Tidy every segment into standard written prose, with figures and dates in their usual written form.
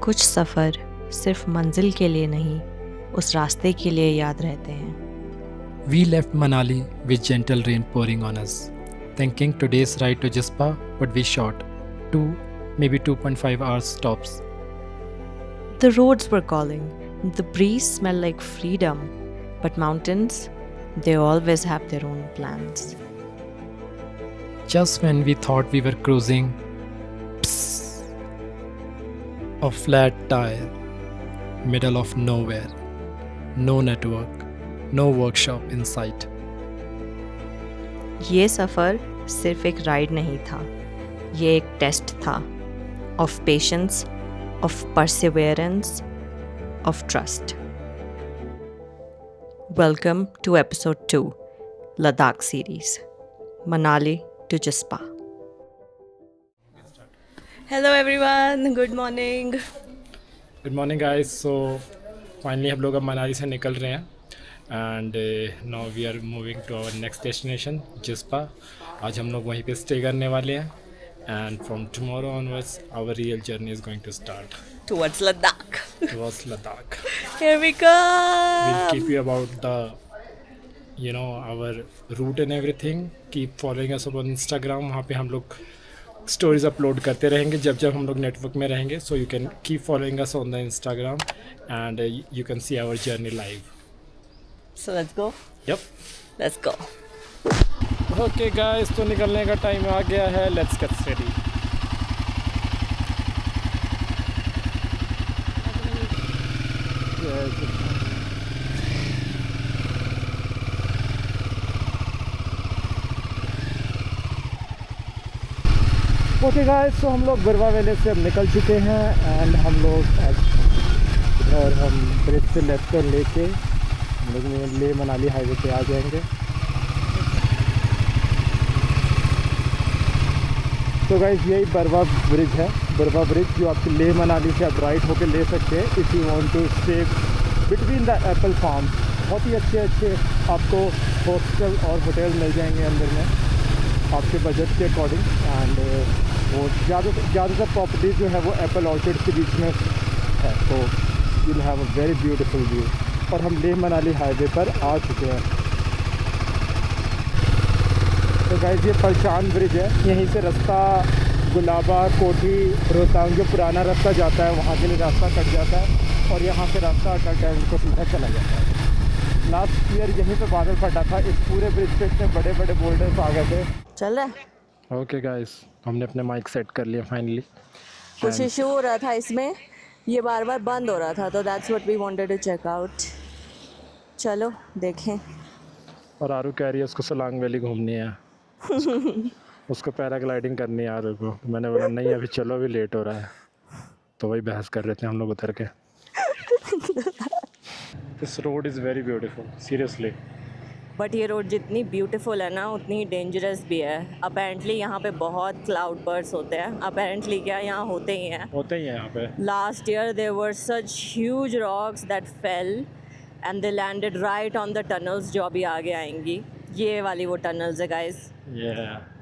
कुछ सफ़र सिर्फ मंजिल के लिए नहीं, उस रास्ते के लिए याद रहते हैं। We left Manali with gentle rain pouring on us, thinking today's ride to Jispa would be short, 2, maybe 2.5 hours tops. The roads were calling, the breeze smelled like freedom, but mountains, they always have their own plans. Just when we thought we were cruising, psst, a flat tire, middle of nowhere, no network, no workshop in sight. ये सफ़र सिर्फ एक ride नहीं था, ये एक test था of patience, of perseverance, of trust. Welcome to episode 2, Ladakh series, Manali to Jispa. Hello everyone, good morning. Good morning guys. So finally हम लोग अब मनाली से निकल रहे हैं and now we are moving to our next destination Jispa. आज हम लोग वहीं पे स्टे करने वाले हैं and from tomorrow onwards our real journey is going to start Towards Ladakh. towards Ladakh. Here we come. We'll keep you about the our route and everything. Keep following us on Instagram. वहाँ पे हम लोग stories upload करते रहेंगे जब जब हम लोग नेटवर्क में रहेंगे. So you can keep following us on the Instagram and you can see our journey live. So let's go. Yup. Let's go. Okay guys, तो निकलने का टाइम आ गया है. Let's get ready. Okay guys, तो हम लोग गुरवा वेले से अब निकल चुके हैं एंड हम लोग और हम ब्रिज से लेफ्ट टर्न लेके हम लोग ले मनाली हाईवे पे आ जाएंगे. तो गाइस, यही बरवा ब्रिज है. बरवा ब्रिज जो आपके ले मनाली से आप राइट होके ले सकते हैं if you want to stay between the apple farm. बहुत ही अच्छे अच्छे आपको हॉस्टल और होटल मिल जाएंगे अंदर में आपके बजट के अकॉर्डिंग. एंड वो ज़्यादातर प्रॉपर्टीज़ जो है वो एप्पल ऑर्चर्ड के बीच में है. तो you will have a very beautiful view. और हम लेह मनाली हाईवे पर आ चुके हैं. तो गाइस, ये पलचान ब्रिज है. यहीं से रास्ता गुलाबा कोठी रोहतांग जो पुराना रास्ता जाता है वहाँ के लिए रास्ता कट जाता है और यहाँ से रास्ता कट के उनको सीधा चला जाता है. लास्ट ईयर यहीं पे बादल फटा था. इस पूरे ब्रिज पे इतने बड़े बड़े बोल्डर्स आ गए थे. चल रहा है. ओके गाइस, हमने अपने माइक सेट कर लिया फाइनली. कुछ इशू हो रहा था इसमें, ये बार बार बंद हो रहा था, तो that's what we wanted to check out. चलो देखें. और आरू कह रही है उसको सलांग वैली घूमनी है. उसको पैराग्लाइडिंग करनी है आरू को. मैंने बोला नहीं अभी चलो, अभी लेट हो रहा है. तो वही बहस कर रहे थे हम लोग उतर के. This road is very beautiful seriously. But ये रोड जितनी ब्यूटीफुल है ना उतनी ही डेंजरस भी है. अपेरेंटली यहाँ पे बहुत क्लाउड बर्स्ट होते हैं. अपेरेंटली क्या, यहाँ होते ही हैं. यहाँ पे. Last year there were such huge rocks that fell and they landed right on the tunnels जो अभी आगे आएंगी. ये वाली वो टनल्स है गाइस.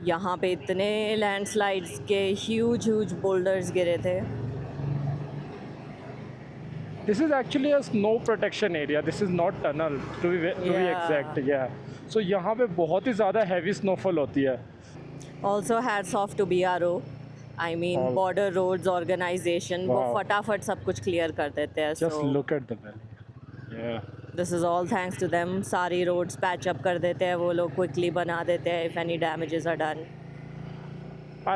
यहाँ पे इतने लैंडस्लाइड्स के ह्यूज ह्यूज बोल्डर्स गिरे थे. This is actually a snow protection area. This is not tunnel to be exact. Yeah. So यहाँ पे बहुत ही ज़्यादा heavy snowfall होती है. Also hats off to BRO. I mean Border Roads Organization. वो फटाफट सब कुछ क्लियर कर देते हैं. Just look at the valley. Yeah. This is all thanks to them. सारी roads patch up कर देते हैं वो लोग, quickly बना देते हैं if any damages are done.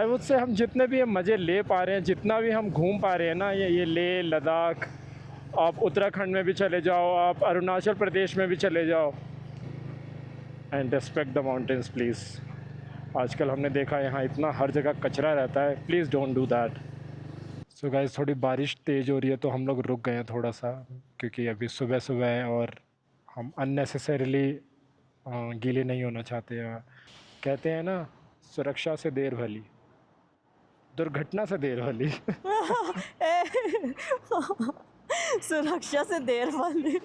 I would say हम जितने भी हम मज़े ले पा रहे हैं, जितना भी हम घूम पा रहे हैं ना, ये लेह लद्दाख, आप उत्तराखंड में भी चले जाओ, आप अरुणाचल प्रदेश में भी चले जाओ. And respect the mountains please. आजकल हमने देखा यहाँ इतना हर जगह कचरा रहता है. Please don't do that. So guys, थोड़ी बारिश तेज़ हो रही है तो हम लोग रुक गए हैं थोड़ा सा, क्योंकि अभी सुबह सुबह है और हम अननेसेसरीली गीले नहीं होना चाहते हैं. कहते हैं ना, सुरक्षा से देर भली, दुर्घटना से देर भली. सुरक्षा से देर वाली.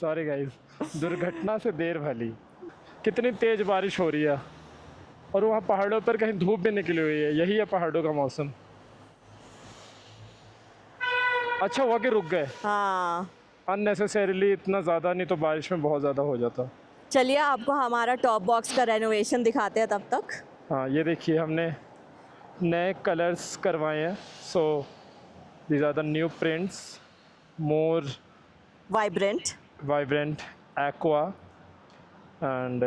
सॉरी गाइस, दुर्घटना से देर भली. कितनी तेज़ बारिश हो रही है और वहाँ पहाड़ों पर कहीं धूप भी निकली हुई है. यही है पहाड़ों का मौसम. अच्छा हुआ कि रुक गए, हाँ अननेसेसरीली इतना ज़्यादा, नहीं तो बारिश में बहुत ज़्यादा हो जाता। चलिए आपको हमारा टॉप बॉक्स का रेनोवेशन दिखाते हैं तब तक। हाँ ये देखिए हमने नए कलर्स करवाए हैं, so these are the new prints, more vibrant. Vibrant, aqua and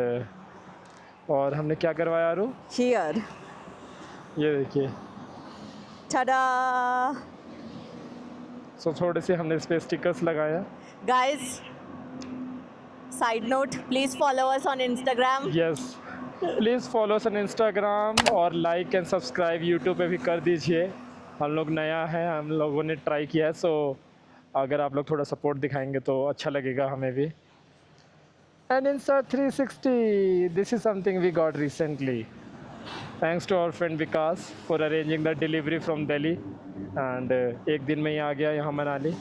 और हमने क्या करवाया आरू, हियर ये देखिए। टडा सो थोड़े से हमने इस पर स्टिकर्स लगाए हैं। Guys, side note, please follow us on Instagram. Yes, please follow us on Instagram और लाइक एंड सब्सक्राइब यूट्यूब पे भी कर दीजिए। हम लोग नया है, हम लोगों ने ट्राई किया है, सो अगर आप लोग थोड़ा सपोर्ट दिखाएंगे तो अच्छा लगेगा हमें भी। And Insta360, this is something we got recently. Thanks to our friend Vikas for arranging the delivery from Delhi. And एक दिन में ही आ गया यहाँ Manali.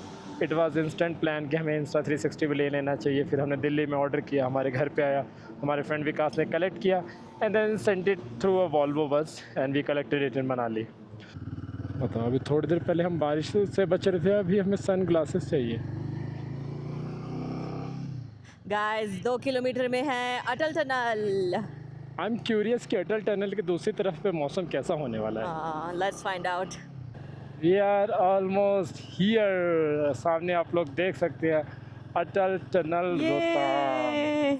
It was instant plan कि हमें Insta360 भी ले लेना चाहिए। फिर हमने दिल्ली में ऑर्डर किया, हमारे घर पे आया, हमारे फ्रेंड विकास ने कलेक्ट किया and then sent it through a Volvo bus and we collected it in Manali. बताओ, अभी थोड़ी देर पहले हम बारिश से बच रहे थे, अभी हमें सन ग्लासेस चाहिए। गाइस 2 किलोमीटर में है अटल टनल। आई एम क्यूरियस कि अटल टनल के दूसरी तरफ पे मौसम कैसा होने वाला है। Let's find out. We are almost here, सामने आप लोग देख सकते हैं अटल टनल रोहतांग।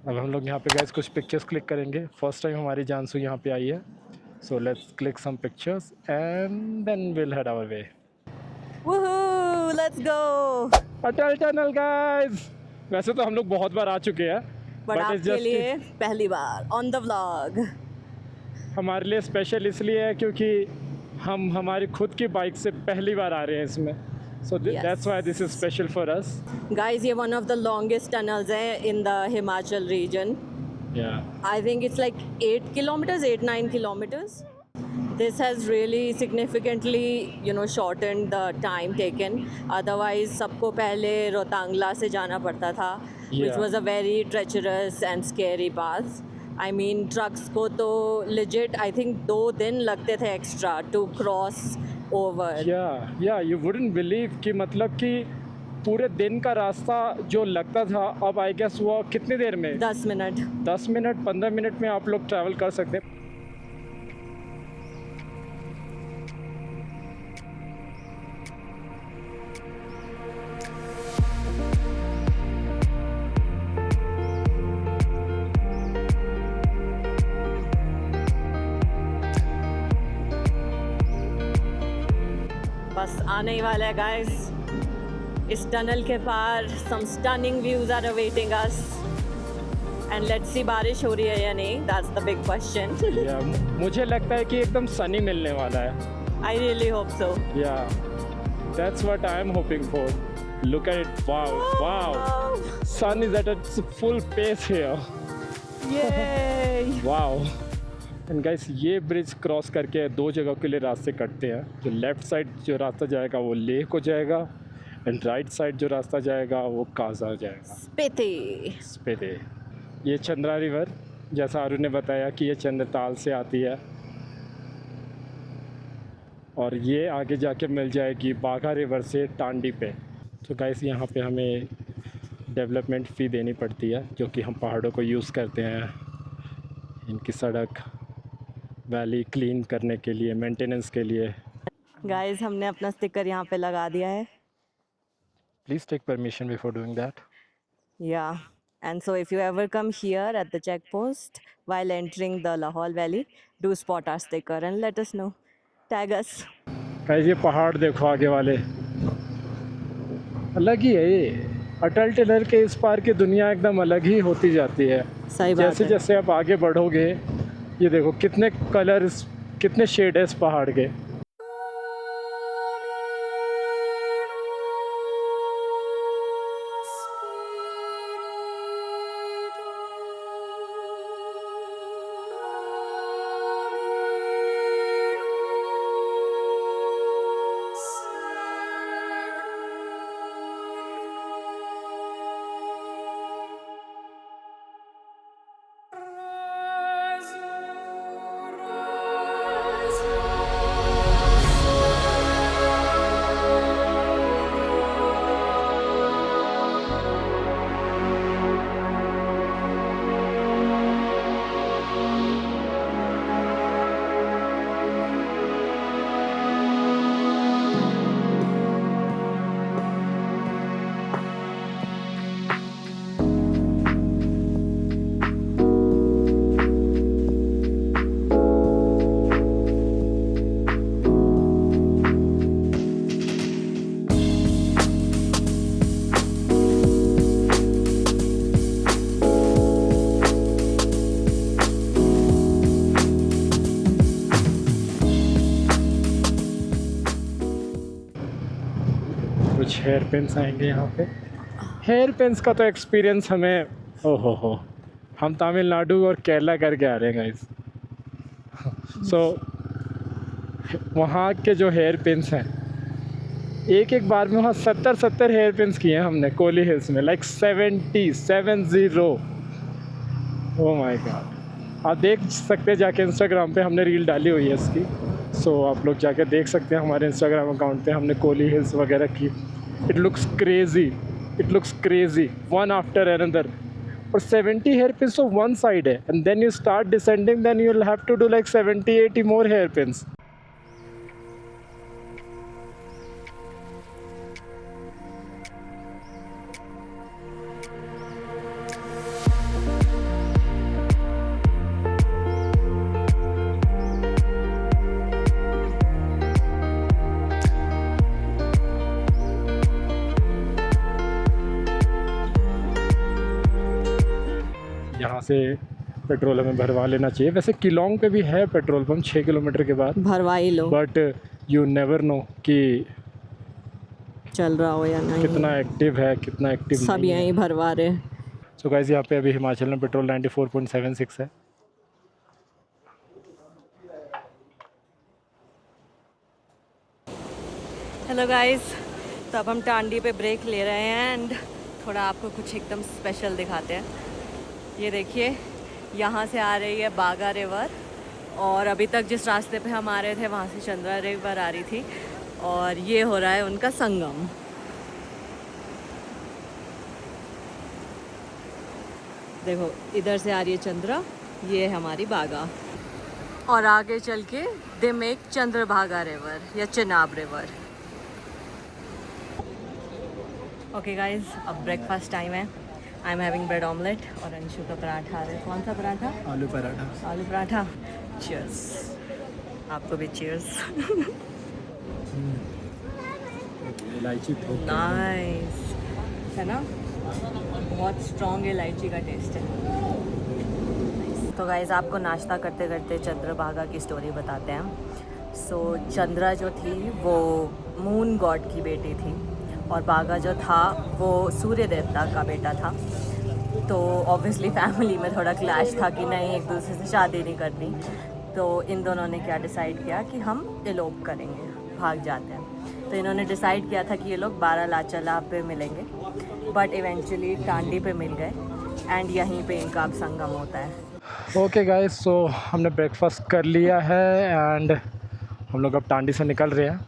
अब हम लोग यहाँ पे गाइस कुछ पिक्चर्स क्लिक करेंगे। फर्स्ट टाइम हमारी जानसू यहाँ पे आई है, so let's click some pictures and then will head our way. Woohoo, let's go. Atal tunnel guys, वैसे तो हम लोग बहुत बार आ चुके हैं, बट आपके लिए पहली बार ऑन द व्लॉग। हमारे लिए स्पेशल इसलिए है क्योंकि हम हमारी खुद की बाइक से पहली बार आ रहे हैं इसमें, so that's why this is special for us. Guys ये one of the longest tunnels है in the Himachal region. I think it's like 8 kilometers, 8-9 kilometers. This has really significantly, shortened the time taken. Otherwise, सबको पहले रोहतांगला से जाना पड़ता था, which was a very treacherous and scary path. I mean, trucks को तो legit, I think 2 दिन लगते थे extra to cross over. Yeah, you wouldn't believe कि मतलब कि पूरे दिन का रास्ता जो लगता था, अब आई गेस वो कितनी देर में, 10 मिनट 15 मिनट में आप लोग ट्रैवल कर सकते हैं। बस आने ही वाला है गाइस। इस टनल के पार some stunning views are awaiting us and let's see बारिश हो रही है या नहीं, that's the big question. मुझे लगता है कि एकदम सनी मिलने वाला है। I really hope so. Yeah, that's what I am hoping for. Look at it, wow. Sun is at its full pace here. Yay! Wow. And guys ये ब्रिज क्रॉस करके 2 जगहों के लिए रास्ते कटते हैं। जो लेफ़्ट साइड जो रास्ता जाएगा वो लेह को जाएगा एंड राइट साइड जो रास्ता जाएगा वो काजा जाएगा, स्पीति। ये चंद्रा रिवर, जैसा आरू ने बताया कि ये चंद्रताल से आती है और ये आगे जाके मिल जाएगी बाघा रिवर से टांडी पे। तो गाइस यहाँ पे हमें डेवलपमेंट फ़ी देनी पड़ती है, जो कि हम पहाड़ों को यूज़ करते हैं इनकी सड़क वैली क्लीन करने के लिए, मेंटेनेंस के लिए। गाइस हमने अपना स्टिकर यहाँ पे लगा दिया है। Please take permission before doing that. Yeah, and so if you ever come here at the checkpost while entering the Lahaul Valley, do spot our sticker and let us know. Tag us. Guys ये पहाड़ देखो आगे वाले, अलग ही है ये। अटल tunnel के इस पार की दुनिया एकदम अलग ही होती जाती है। सही बात जैसे है। जैसे आप आगे बढ़ोगे, ये देखो कितने कलर्स, कितने शेड है इस पहाड़ के। कुछ हेयर पिन्स आएंगे यहाँ पे। हेयर पिन्स का तो एक्सपीरियंस हमें हो हम तमिलनाडु और केरला करके आ रहे हैं गाइस। सो वहाँ के जो हेयर पिन्स हैं, एक बार में वहाँ 70 हेयर पिन्स किए हैं हमने कोली हिल्स में, लाइक 70। Oh my God. आप देख सकते हैं जाके इंस्टाग्राम पे हमने रील डाली हुई है इसकी। सो आप लोग जाके देख सकते हैं हमारे इंस्टाग्राम अकाउंट पे हमने कोली हिल्स वगैरह की। It looks crazy one after another. और 70 हेयर पिन्स तो वन साइड है, and then you start descending, then you will have to do like 70-80 more hair pins. यहाँ से पेट्रोल हमें भरवा लेना चाहिए। वैसे किलोंग पे भी है पेट्रोल पंप 6 किलोमीटर के बाद, भरवा ही लो, बट यू नेवर नो कि चल रहा हो या नहीं, कितना एक्टिव है कितना एक्टिव सब नहीं है। यहीं भरवा रहे। सो गाइस यहाँ पे अभी हिमाचल में पेट्रोल 94.76 है। हेलो गाइस, तो अब हम टांडी पे ब्रेक ले रहे हैं एंड थोड़ा आपको कुछ एकदम स्पेशल दिखाते हैं। ये देखिए, यहाँ से आ रही है बागा रिवर, और अभी तक जिस रास्ते पे हम आ रहे थे वहाँ से चंद्रा रिवर आ रही थी, और ये हो रहा है उनका संगम। देखो, इधर से आ रही है चंद्रा, ये है हमारी बागा, और आगे चल के दे मेक चंद्रभागा रिवर या चिनाब रिवर। ओके गाइज, अब ब्रेकफास्ट टाइम है। I am having bread omelette और अंशु का पराठा है। कौन सा पराठा? आलू पराठा। आलू पराठा। चीयर्स, आपको भी चीयर्स। इलायची नाइस है ना, बहुत स्ट्रॉन्ग इलायची का टेस्ट है। तो गाइज, आपको नाश्ता करते करते चंद्रभागा की स्टोरी बताते हैं। सो चंद्रा जो थी वो मून गॉड की बेटी थी, और बागा जो था वो सूर्य देवता का बेटा था। तो ऑब्वियसली फैमिली में थोड़ा क्लैश था कि नहीं, एक दूसरे से शादी नहीं करनी। तो इन दोनों ने क्या डिसाइड किया कि हम एलोप करेंगे, भाग जाते हैं। तो इन्होंने डिसाइड किया था कि ये लोग 12 लाचला पे मिलेंगे, बट इवेंचुअली टांडी पे मिल गए, एंड यहीं पे इनका अब संगम होता है। ओके गाइस, सो हमने ब्रेकफास्ट कर लिया है एंड हम लोग अब टांडी से निकल रहे हैं।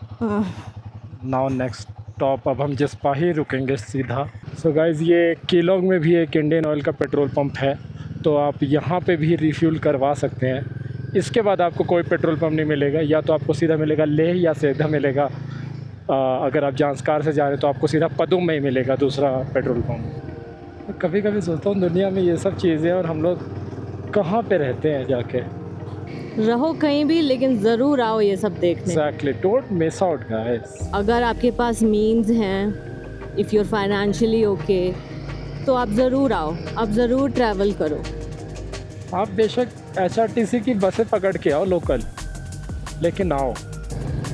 नाउ नेक्स्ट स्टॉप अब हम जिस्पा ही रुकेंगे सीधा। सो गाइस, ये केलोंग में भी एक इंडियन ऑयल का पेट्रोल पंप है, तो आप यहाँ पे भी रिफ्यूल करवा सकते हैं। इसके बाद आपको कोई पेट्रोल पंप नहीं मिलेगा, या तो आपको सीधा मिलेगा लेह या सीधा मिलेगा अगर आप जांस्कार से जा रहे हैं तो आपको सीधा पदुम में ही मिलेगा दूसरा पेट्रोल पंप। कभी कभी सोचता हूँ दुनिया में ये सब चीज़ें, और हम लोग कहाँ पे रहते हैं जाके। रहो कहीं भी, लेकिन ज़रूर आओ ये सब देखने। Exactly, don't miss out guys। अगर आपके पास मीन्स हैं, इफ़ यूर फाइनेंशियली ओके, तो आप ज़रूर आओ, आप ज़रूर ट्रैवल करो। आप बेशक HRTC की बसें पकड़ के आओ लोकल, लेकिन आओ।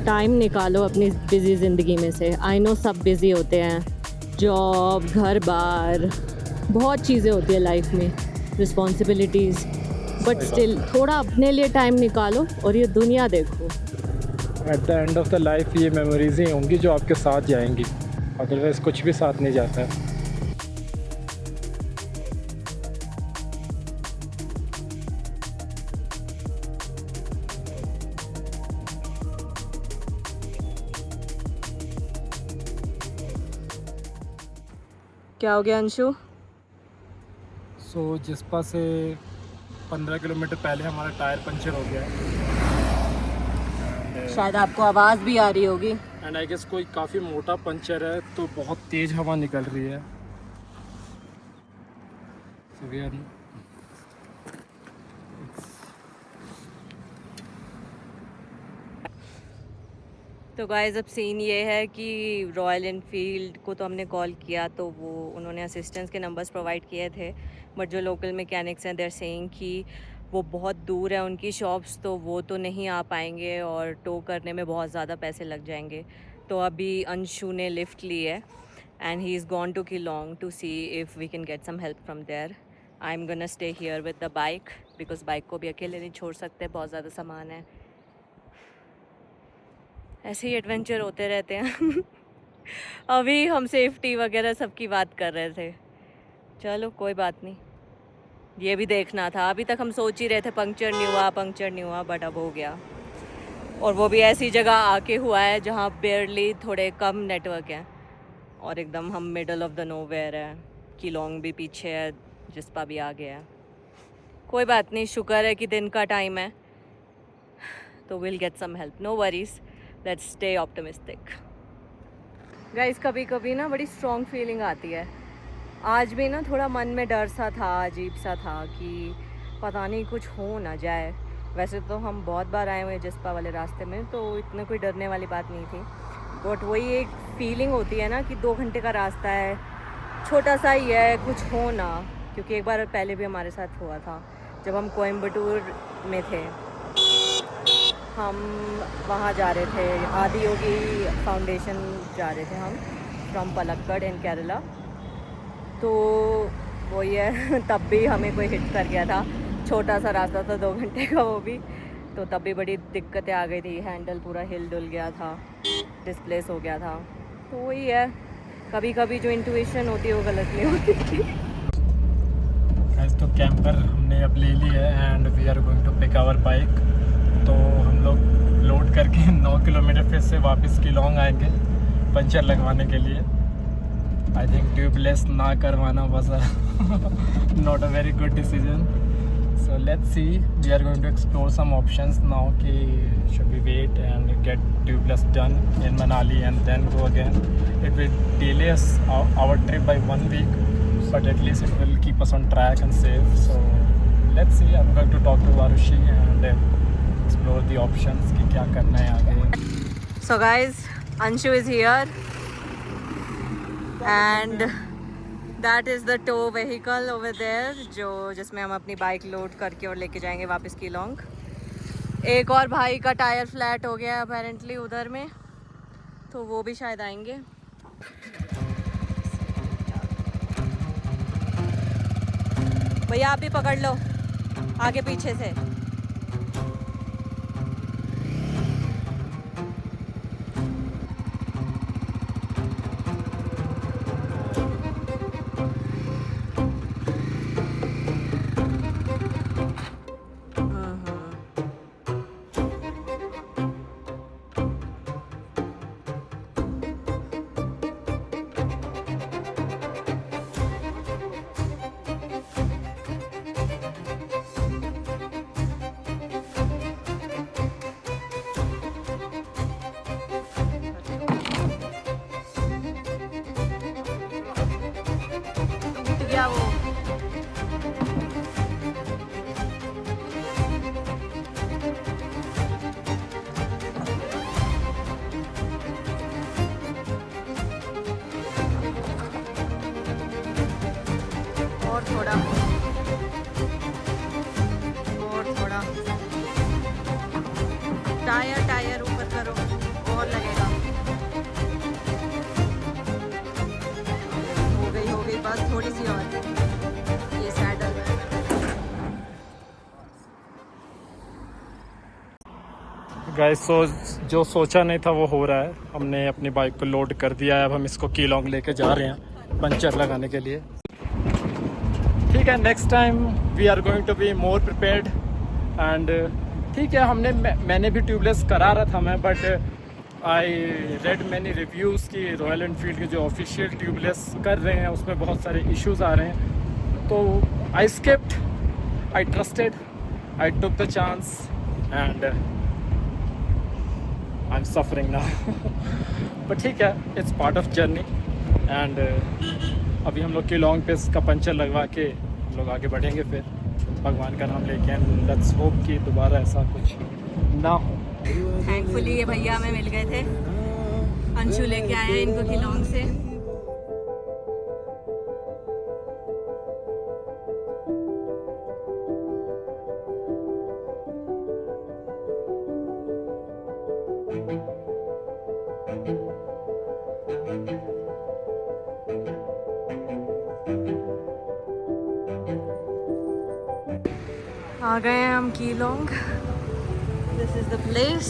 टाइम निकालो अपनी बिज़ी ज़िंदगी में से। आई नो सब बिज़ी होते हैं, जॉब, घर बार, बहुत चीज़ें होती है लाइफ में, रिस्पॉन्सिबिलिटीज़, बट स्टिल थोड़ा अपने लिए टाइम निकालो और ये दुनिया देखो। At the end of the life ये मेमोरीज ही होंगी जो आपके साथ जाएंगी, अदरवाइज़ कुछ भी साथ नहीं जाता है। क्या हो गया अंशु? सो जिस्पा से 15 किलोमीटर पहले हमारा टायर पंचर हो गया है, शायद आपको आवाज़ भी आ रही होगी। एंड आई गेस कोई काफ़ी मोटा पंचर है, तो बहुत तेज़ हवा निकल रही है। So we are तो गाइस, अब सीन ये है कि रॉयल एनफील्ड को तो हमने कॉल किया, तो वो उन्होंने असिस्टेंस के नंबर्स प्रोवाइड किए थे, बट जो लोकल मैकेनिक्स हैं देयर सेइंग कि वो बहुत दूर है उनकी शॉप्स, तो वो तो नहीं आ पाएंगे और टो करने में बहुत ज़्यादा पैसे लग जाएंगे। तो अभी अंशु ने लिफ्ट ली है and he's gone to Keelong to see if we can get some help from there. I'm gonna stay here with the bike because bike को भी अकेले नहीं छोड़ सकते, बहुत ज़्यादा सामान है। ऐसे ही एडवेंचर होते रहते हैं। अभी हम सेफ्टी वगैरह सबकी बात कर रहे थे, चलो कोई बात नहीं, ये भी देखना था। अभी तक हम सोच ही रहे थे पंक्चर नहीं हुआ, बट अब हो गया। और वो भी ऐसी जगह आके हुआ है जहाँ बेयरली थोड़े कम नेटवर्क हैं और एकदम हम मिडल ऑफ द नोवेयर है। कीलोंग भी पीछे है, जिस्पा भी आगे है। कोई बात नहीं, शुक्र है कि दिन का टाइम है, तो will get some help, no worries, let's stay optimistic. Guys कभी कभी ना बड़ी स्ट्रॉन्ग फीलिंग आती है। आज भी ना थोड़ा मन में डर सा था, अजीब सा था कि पता नहीं कुछ हो ना जाए। वैसे तो हम बहुत बार आए हुए हैं जिस्पा वाले रास्ते में, तो इतना कोई डरने वाली बात नहीं थी, बट वही एक फीलिंग होती है ना कि 2 घंटे का रास्ता है, छोटा सा ही है, कुछ हो ना। क्योंकि एक बार पहले भी हमारे साथ हुआ था जब हम कोयम्बटूर में थे। हम वहाँ जा रहे थे, आदियोगी फाउंडेशन जा रहे थे हम, फ्रॉम पलक्कड़ इन केरला। तो वो ये तब भी हमें कोई हिट कर गया था, छोटा सा रास्ता था 2 घंटे का वो भी, तो तब भी बड़ी दिक्कतें आ गई थी। हैंडल पूरा हिल डुल गया था, डिस्प्लेस हो गया था। तो वही है, कभी कभी जो इंट्यूशन होती है वो गलत नहीं होती। तो कैंपर हमने अब ले ली है and we are going to pick our bike. तो हम लोग लोड करके 9 किलोमीटर फिर से वापस कीलोंग आएंगे पंचर लगवाने के लिए। आई थिंक ट्यूबलेस ना करवाना was not a very good decision. So let's see, we are going to explore some options now कि should we wait and get tubeless done in Manali and then go again. It will delay us our trip by 1 week, but at least it will keep us on track and safe. So let's see, I'm going to talk to Varushi and explore the options कि क्या करना है आगे. So guys, Anshu is here and that is the tow vehicle over there, जिसमें हम अपनी bike load करके और लेके जाएंगे वापस कीलोंग। एक और भाई का टायर फ्लैट हो गया अपेरेंटली उधर में, तो वो भी शायद आएंगे। भैया आप भी पकड़ लो आगे पीछे से। क्या वो और थोड़ा टायर ऊपर करो और लगेगा। हो गई बस थोड़ी सी और। ये सैडल गाइस जो सोचा नहीं था वो हो रहा है। हमने अपनी बाइक को लोड कर दिया है, अब हम इसको कीलोंग लेके जा रहे हैं पंचर लगाने के लिए। ठीक है, next time we are going to be more prepared and ठीक है। मैंने भी ट्यूबलेस करा रहा था मैं, but I read many reviews की रॉयल एनफील्ड के जो ऑफिशियल ट्यूबलेस कर रहे हैं उसमें बहुत सारे इश्यूज आ रहे हैं। तो I skipped, I trusted, I took the chance and I am suffering now. But ठीक है, it's part of journey and अभी हम लोग कीलोंग पे इसका पंचर लगवा के हम लोग आगे बढ़ेंगे फिर भगवान का नाम लेके। एंड लेट्स होप कि दोबारा ऐसा कुछ ना हो। थैंकफुली ये भैया हमें मिल गए थे, अंशु लेके आए हैं इनको कीलोंग से। आ गए हैं हम Keylong. This is the place.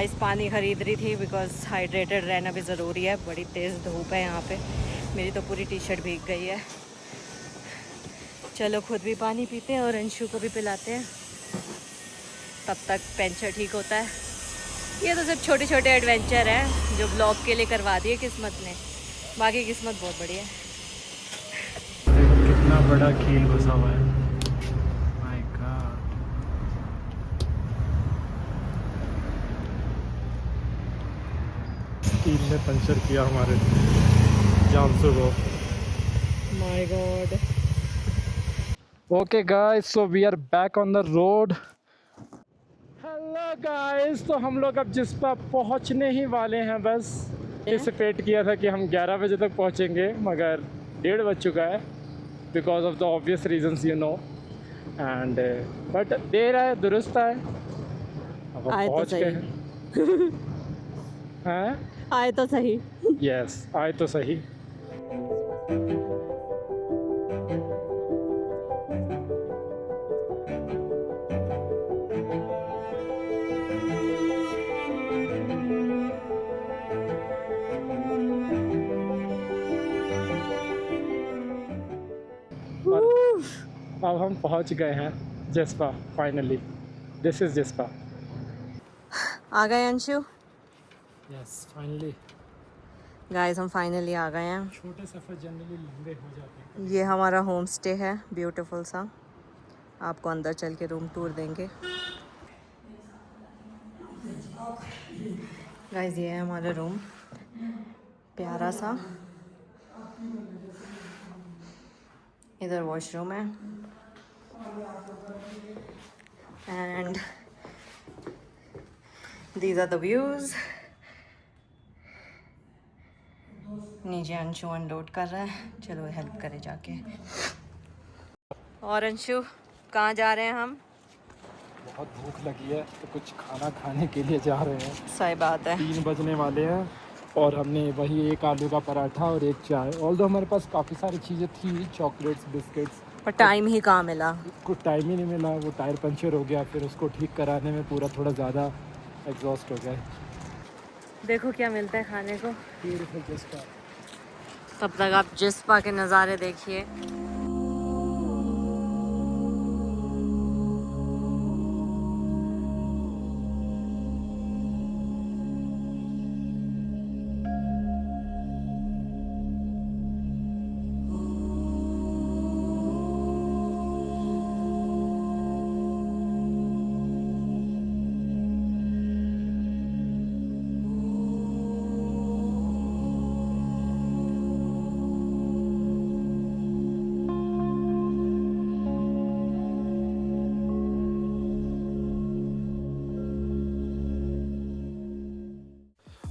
इस पानी ख़रीद रही थी बिकॉज हाइड्रेटेड रहना भी ज़रूरी है। बड़ी तेज़ धूप है यहाँ पे। मेरी तो पूरी टी शर्ट भीग गई है। चलो खुद भी पानी पीते हैं और अंशु को भी पिलाते हैं, तब तक पेंचर ठीक होता है। ये तो सब छोटे छोटे एडवेंचर हैं जो ब्लॉग के लिए करवा दिए किस्मत ने, बाकी किस्मत बहुत बढ़िया है। कितना बड़ा कील घुसा हुआ है। My god. कील ने पंचर किया हमारे जानसू को। My god. Okay guys, so we are back on the road. Hello guys, तो हम लोग अब जिस्पा पहुंचने ही वाले हैं। बस एंटिसिपेट किया था कि हम 11 बजे तक पहुंचेंगे, मगर 1:30 बज चुका है because of the obvious reasons you know. And but there है दुरुस्त है, अब आए तो पहुंच सही। गए हैं। हैं? आए तो सही। यस, आए तो सही। अब हम पहुंच गए हैं Jispa finally. This is Jispa. आ गए अंशु। Yes finally. गाइस हम फाइनली आ गए हैं। छोटे सफ़र जनरली लंबे हो जाते हैं। ये हमारा होम स्टे है, ब्यूटीफुल सा। आपको अंदर चल के रूम टूर देंगे। गाइस ये है हमारा रूम, प्यारा सा। इधर वॉशरूम है and these are the views. नीचे अंशु अनलोड कर रहा है, चलो हेल्प करे जाके। और अंशु कहाँ जा रहे हैं हम? बहुत भूख लगी है तो कुछ खाना खाने के लिए जा रहे हैं। सही बात है। 3 बजने वाले हैं और हमने वही एक आलू का पराठा और एक चाय। ऑल्दो हमारे पास काफ़ी सारी चीज़ें थी, चॉकलेट्स, बिस्किट्स, पर टाइम ही कहाँ मिला। कुछ टाइम ही नहीं मिला। वो टायर पंचर हो गया, फिर उसको ठीक कराने में पूरा थोड़ा ज़्यादा एग्जॉस्ट हो गए। देखो क्या मिलता है खाने को। ब्यूटीफुल जिस्पा। तब तक आप जिस्पा के नज़ारे देखिए।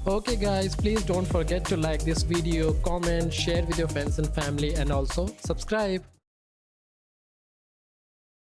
Okay guys, please don't forget to like this video, comment, share with your friends and family, and also subscribe.